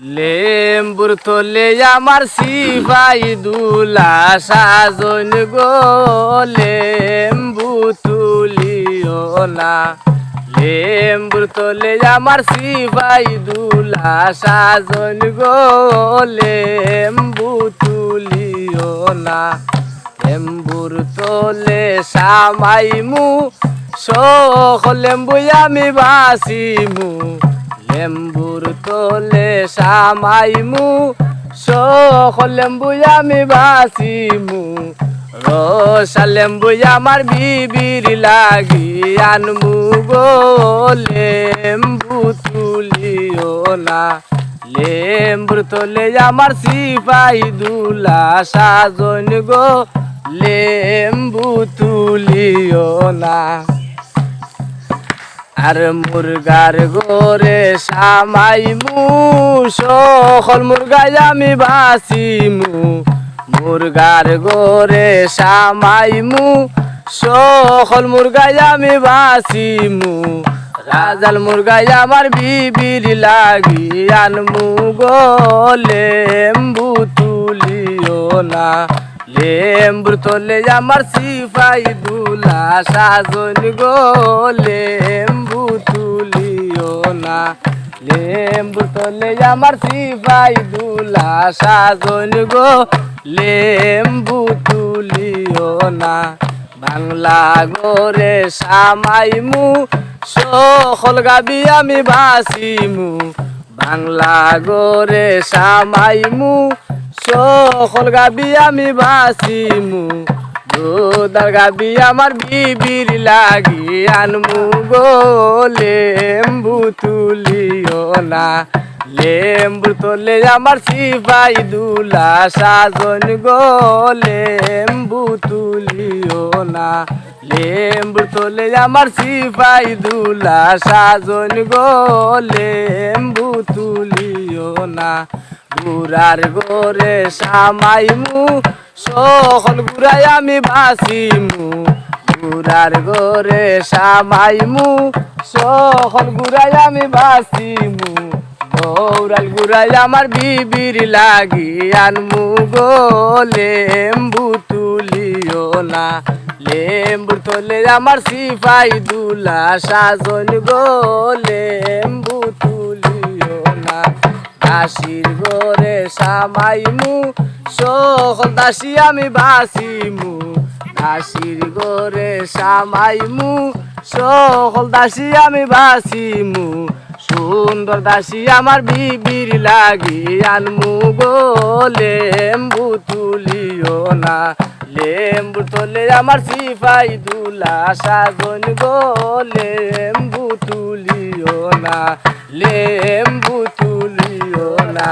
লেম্বুর তলে আমার সিপাই দুলা সাজন গো লেম্বু তুলিও না। লেম্বুর তলে আমার সিপাই দুলা সাজন গো লেম্বু তুলিও না। লেম্বুর তলে সামাইমু শোক লেম্বু আমি বাসিমু। লেম্বুর তলে সামাইমু শোক লেম্বু আমি বাসিমু। রসা লেম্বু আমার বিবির লাগি আনমু গো লেম্বু তুলিও না। লেম্বুর তলে আমার সিপাই দুলা সাজন গো লেম্বু তুলিও না। আর মুরগার গোরে সামাইমু সকল মুরগাই আমি বাসিমু। মুরগার গোরে সামাইমু সকল মুরগাই আমি বাসিমু। রাজাল মুরগাই আমার বিবির লাগি আনমু গো লেম্বু তুলিও না। লেম্বুর তলে আমার সিপাই দুলা সাজন গো লেম্বু তুলিও না। লেম্বুর তলে আমার সিপাই দুলা সাজন গো লেম্বু তুলিও না। বাংলা গোরে সামাইমু সকল গাবি আমি বাসিমু। বাংলা গোরে সামাইমু সকল গাবি আমি বাসিমু। দুধার গাবি আমার বিবির লাগি আনমু গো লেম্বু তুলিও না। লেম্বুর তলে আমার সিপাই দুলা সাজন গো লেম্বু তুলিও না। লেম্বুর তলে আমার সিপাই দুলা সাজন গো লেম্বু তুলিও না। গুড়ার গোরে সামাইমু সকল গুড়াই আমি বাসিমু। গুড়ার গোরে সামাইমু সকল গুড়াই আমি বাসিমু। গৌরাল গুড়াই আমার বিবির লাগি আনমু গো লেম্বু তুলিও না। লেম্বুর তলে আমার সিপাই দুলা সাজন গো লেম্বু তুলিও না। দাসির গোরে সামাইমু সকল দাসী আমি বাসিমু। দাসির গোরে সামাইমু সকল দাসী আমি বাসিমু। সুন্দর দাসী আমার বিবির লাগি আনমু গো লেম্বু তুলিও না। লেম্বুর তলে আমার সিপাই দুলা সাজন গো লেম্বু তুলিও না। লেম্বু তুলিও না।